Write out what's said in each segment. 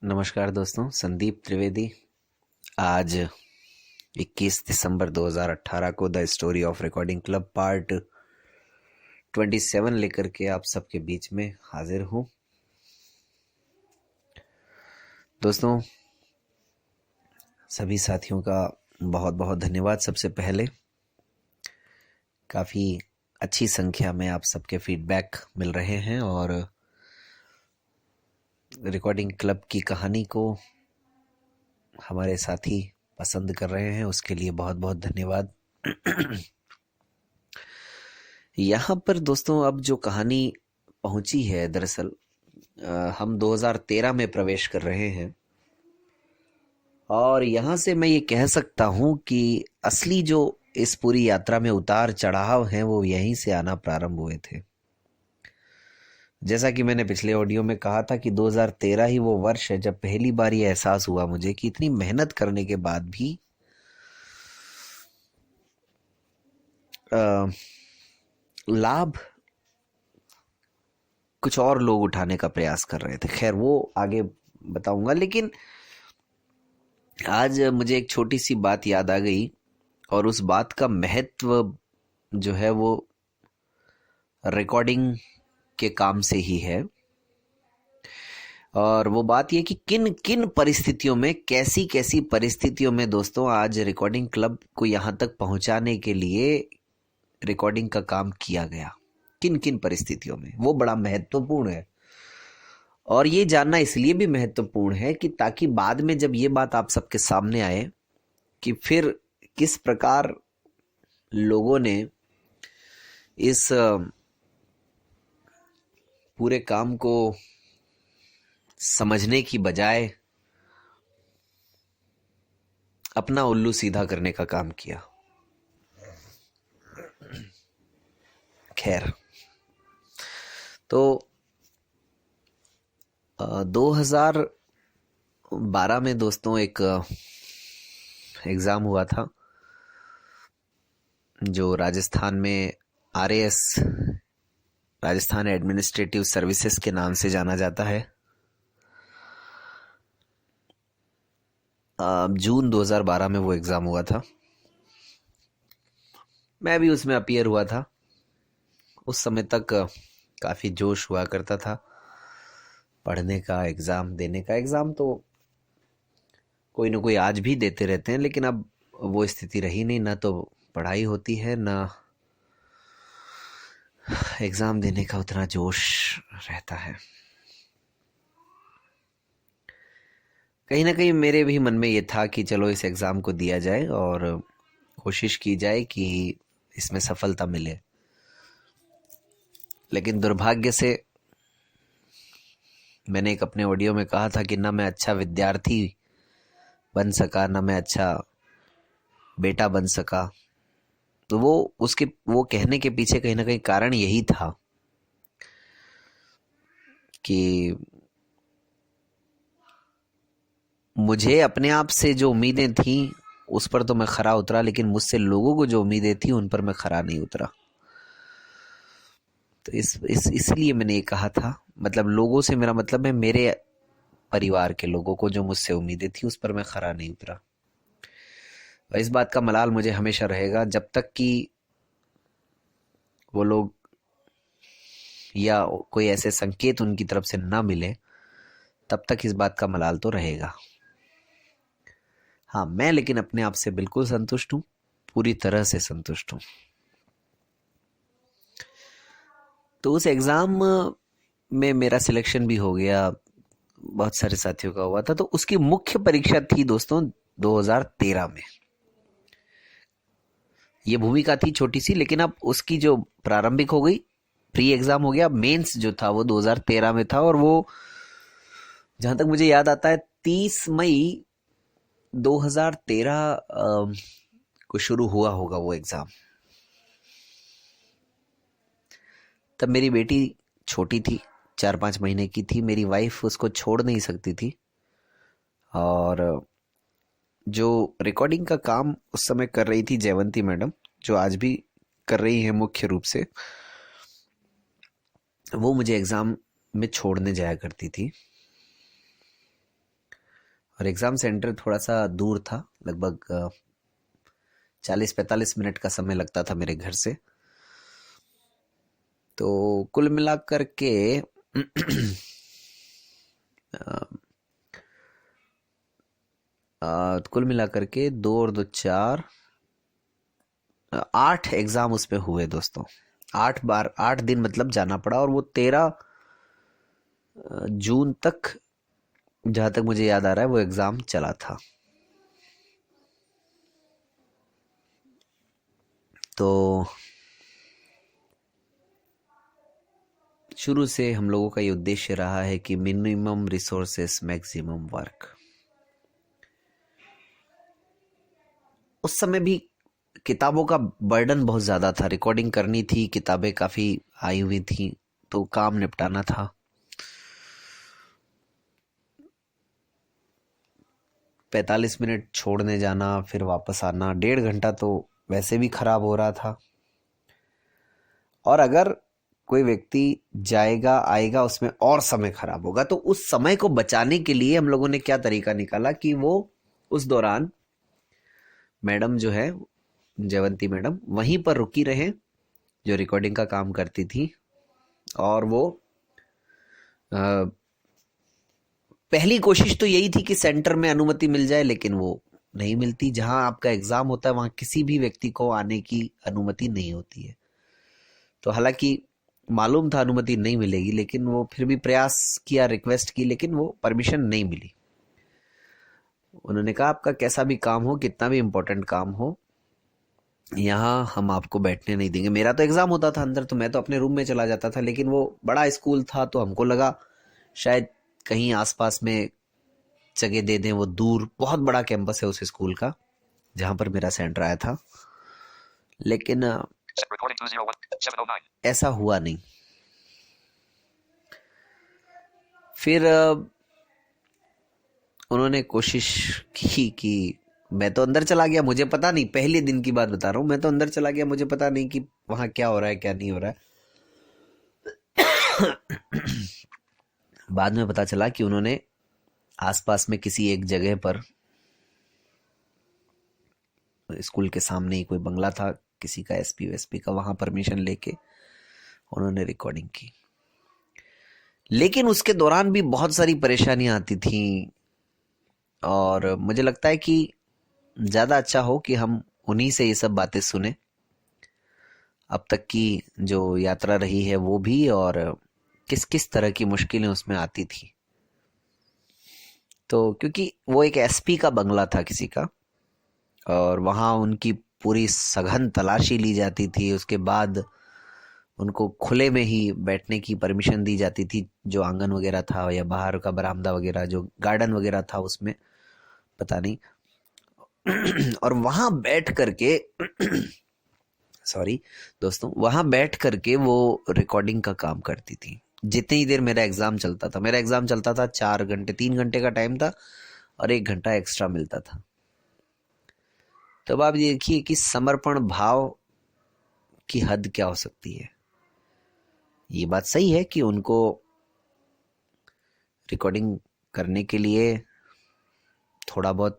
नमस्कार दोस्तों, संदीप त्रिवेदी। आज 21 दिसंबर 2018 को the story of recording club part 27 लेकर के आप सबके बीच में हाजिर हूँ। दोस्तों, सभी साथियों का बहुत बहुत धन्यवाद। सबसे पहले काफ़ी अच्छी संख्या में आप सबके फीडबैक मिल रहे हैं और रिकॉर्डिंग क्लब की कहानी को हमारे साथी पसंद कर रहे हैं, उसके लिए बहुत बहुत धन्यवाद। यहाँ पर दोस्तों अब जो कहानी पहुंची है, दरअसल हम 2013 में प्रवेश कर रहे हैं और यहाँ से मैं ये कह सकता हूँ कि असली जो इस पूरी यात्रा में उतार चढ़ाव हैं वो यहीं से आना प्रारंभ हुए थे। जैसा कि मैंने पिछले ऑडियो में कहा था कि 2013 ही वो वर्ष है जब पहली बार ये एहसास हुआ मुझे कि इतनी मेहनत करने के बाद भी लाभ कुछ और लोग उठाने का प्रयास कर रहे थे। खैर, वो आगे बताऊंगा, लेकिन आज मुझे एक छोटी सी बात याद आ गई और उस बात का महत्व जो है वो रिकॉर्डिंग के काम से ही है। और वो बात ये कि किन किन परिस्थितियों में, कैसी कैसी परिस्थितियों में दोस्तों आज रिकॉर्डिंग क्लब को यहाँ तक पहुँचाने के लिए रिकॉर्डिंग का काम किया गया। किन किन परिस्थितियों में, वो बड़ा महत्वपूर्ण है। और ये जानना इसलिए भी महत्वपूर्ण है कि ताकि बाद में जब ये बात आप सबके सामने आए कि फिर किस प्रकार लोगों ने इस पूरे काम को समझने की बजाय अपना उल्लू सीधा करने का काम किया। खैर, तो 2012 में दोस्तों एक एग्ज़ाम हुआ था जो राजस्थान में RAS, राजस्थान एडमिनिस्ट्रेटिव सर्विसेज के नाम से जाना जाता है। जून 2012 में वो एग्ज़ाम हुआ था। मैं भी उसमें अपीयर हुआ था। उस समय तक काफ़ी जोश हुआ करता था पढ़ने का, एग्ज़ाम देने का। एग्ज़ाम तो कोई ना कोई आज भी देते रहते हैं, लेकिन अब वो स्थिति रही नहीं। ना तो पढ़ाई होती है, ना एग्ज़ाम देने का उतना जोश रहता है। कहीं ना कहीं मेरे भी मन में ये था कि चलो इस एग्ज़ाम को दिया जाए और कोशिश की जाए कि इसमें सफलता मिले। लेकिन दुर्भाग्य से मैंने एक अपने ऑडियो में कहा था कि ना मैं अच्छा विद्यार्थी बन सका, ना मैं अच्छा बेटा बन सका। तो वो कहने के पीछे कहीं ना कहीं कारण यही था कि मुझे अपने आप से जो उम्मीदें थी उस पर तो मैं खरा उतरा, लेकिन मुझसे लोगों को जो उम्मीदें थी उन पर मैं खरा नहीं उतरा। तो इसलिए मैंने ये कहा था, मतलब लोगों से मेरा मतलब है मेरे परिवार के लोगों को जो मुझसे उम्मीदें थी उस पर मैं खरा नहीं उतरा। और इस बात का मलाल मुझे हमेशा रहेगा जब तक कि वो लोग या कोई ऐसे संकेत उनकी तरफ से ना मिले, तब तक इस बात का मलाल तो रहेगा। हाँ, मैं लेकिन अपने आप से बिल्कुल संतुष्ट हूँ, पूरी तरह से संतुष्ट हूँ। तो उस एग्ज़ाम में मेरा सिलेक्शन भी हो गया, बहुत सारे साथियों का हुआ था। तो उसकी मुख्य परीक्षा थी दोस्तों 2013 में। ये भूमिका थी छोटी सी, लेकिन अब उसकी जो प्रारंभिक हो गई, प्री एग्जाम हो गया। मेंस जो था वो 2013 में था और वो जहां तक मुझे याद आता है 30 मई 2013 को शुरू हुआ होगा वो एग्जाम। तब मेरी बेटी छोटी थी, 4-5 महीने की थी। मेरी वाइफ उसको छोड़ नहीं सकती थी और जो रिकॉर्डिंग का काम उस समय कर रही थी जयवंती मैडम, जो आज भी कर रही है मुख्य रूप से, वो मुझे एग्जाम में छोड़ने जाया करती थी। और एग्ज़ाम सेंटर थोड़ा सा दूर था, लगभग 40-45 मिनट का समय लगता था मेरे घर से। तो कुल मिलाकर के कुल मिलाकर के 2 और 2 4, 8 एग्जाम उस पे हुए दोस्तों। 8 दिन मतलब जाना पड़ा, और वो 13 जून तक, जहां तक मुझे याद आ रहा है, वो एग्जाम चला था। तो शुरू से हम लोगों का ये उद्देश्य रहा है कि मिनिमम रिसोर्सेस मैक्सिमम वर्क। उस समय भी किताबों का बर्डन बहुत ज़्यादा था, रिकॉर्डिंग करनी थी, किताबें काफ़ी आई हुई थी, तो काम निपटाना था। 45 मिनट छोड़ने जाना, फिर वापस आना, 1.5 घंटा तो वैसे भी खराब हो रहा था। और अगर कोई व्यक्ति जाएगा आएगा, उसमें और समय खराब होगा। तो उस समय को बचाने के लिए हम लोगों ने क्या तरीका निकाला कि वो उस दौरान मैडम जो है, जयवंती मैडम, वहीं पर रुकी रहे, जो रिकॉर्डिंग का काम करती थी। और वो पहली कोशिश तो यही थी कि सेंटर में अनुमति मिल जाए, लेकिन वो नहीं मिलती। जहां आपका एग्जाम होता है वहां किसी भी व्यक्ति को आने की अनुमति नहीं होती है। तो हालांकि मालूम था अनुमति नहीं मिलेगी, लेकिन वो फिर भी प्रयास किया, रिक्वेस्ट की, लेकिन वो परमिशन नहीं मिली। उन्होंने कहा आपका कैसा भी काम हो, कितना भी इम्पोर्टेंट काम हो, यहाँ हम आपको बैठने नहीं देंगे। मेरा तो एग्जाम होता था अंदर, तो मैं तो अपने रूम में चला जाता था, लेकिन वो बड़ा स्कूल था, तो हमको लगा शायद कहीं आसपास में जगह दे दें। वो दूर बहुत बड़ा कैंपस है उस स्कूल का जहां पर मेरा सेंटर आया था, लेकिन ऐसा हुआ नहीं। फिर उन्होंने कोशिश की कि मैं तो अंदर चला गया, मुझे पता नहीं, पहले दिन की बात बता रहा हूँ, मैं तो अंदर चला गया, मुझे पता नहीं कि वहां क्या हो रहा है क्या नहीं हो रहा है। बाद में पता चला कि उन्होंने आसपास में किसी एक जगह पर, स्कूल के सामने ही कोई बंगला था किसी का, एसपी वेसपी का, वहां परमिशन लेके उन्होंने रिकॉर्डिंग की। लेकिन उसके दौरान भी बहुत सारी परेशानियां आती थी, और मुझे लगता है कि ज्यादा अच्छा हो कि हम उन्हीं से ये सब बातें सुने। अब तक की जो यात्रा रही है वो भी, और किस किस तरह की मुश्किलें उसमें आती थी। तो क्योंकि वो एक एसपी का बंगला था किसी का, और वहां उनकी पूरी सघन तलाशी ली जाती थी। उसके बाद उनको खुले में ही बैठने की परमिशन दी जाती थी, जो आंगन वगैरह था या बाहर का बरामदा वगैरह, जो गार्डन वगैरह था उसमें, पता नहीं। और वहां बैठ करके सॉरी दोस्तों, वहां बैठ करके वो रिकॉर्डिंग का काम करती थी। जितनी देर मेरा एग्जाम चलता था, मेरा एग्जाम चलता था 4 घंटे, 3 घंटे का टाइम था, और 1 घंटा एक्स्ट्रा मिलता था। तब आप देखिए कि समर्पण भाव की हद क्या हो सकती है। ये बात सही है कि उनको रिकॉर्डिंग करने के लिए थोड़ा बहुत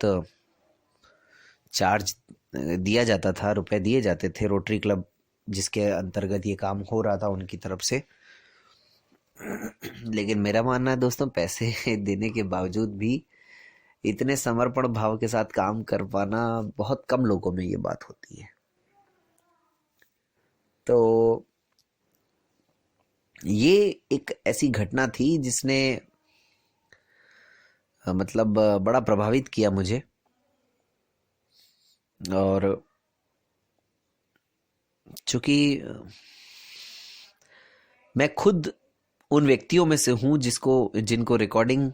चार्ज दिया जाता था, रुपए दिए जाते थे, रोटरी क्लब जिसके अंतर्गत ये काम हो रहा था उनकी तरफ से। लेकिन मेरा मानना है दोस्तों, पैसे देने के बावजूद भी इतने समर्पण भाव के साथ काम कर पाना बहुत कम लोगों में ये बात होती है। तो ये एक ऐसी घटना थी जिसने मतलब बड़ा प्रभावित किया मुझे। और चूंकि मैं खुद उन व्यक्तियों में से हूं जिनको रिकॉर्डिंग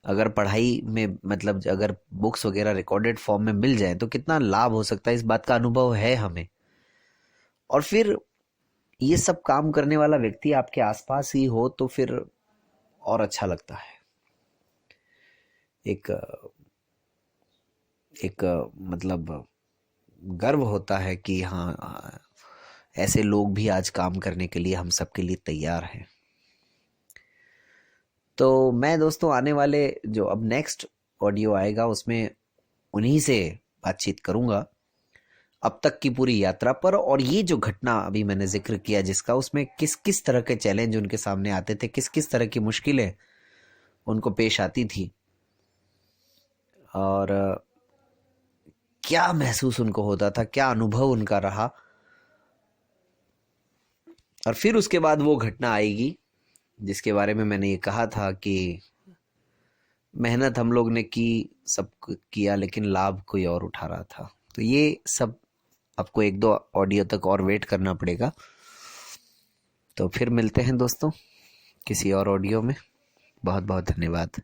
अगर पढ़ाई में, मतलब अगर बुक्स वगैरह रिकॉर्डेड फॉर्म में मिल जाए तो कितना लाभ हो सकता है, इस बात का अनुभव है हमें। और फिर ये सब काम करने वाला व्यक्ति आपके आसपास ही हो तो फिर और अच्छा लगता है। एक एक मतलब गर्व होता है कि हाँ, ऐसे लोग भी आज काम करने के लिए हम सबके लिए तैयार हैं। तो मैं दोस्तों आने वाले जो अब नेक्स्ट ऑडियो आएगा उसमें उन्हीं से बातचीत करूंगा अब तक की पूरी यात्रा पर, और ये जो घटना अभी मैंने जिक्र किया जिसका, उसमें किस किस तरह के चैलेंज उनके सामने आते थे, किस किस तरह की मुश्किलें उनको पेश आती थी, और क्या महसूस उनको होता था, क्या अनुभव उनका रहा। और फिर उसके बाद वो घटना आएगी जिसके बारे में मैंने ये कहा था कि मेहनत हम लोग ने की, सब किया, लेकिन लाभ कोई और उठा रहा था। तो ये सब आपको 1-2 ऑडियो तक और वेट करना पड़ेगा। तो फिर मिलते हैं दोस्तों किसी और ऑडियो में। बहुत बहुत धन्यवाद।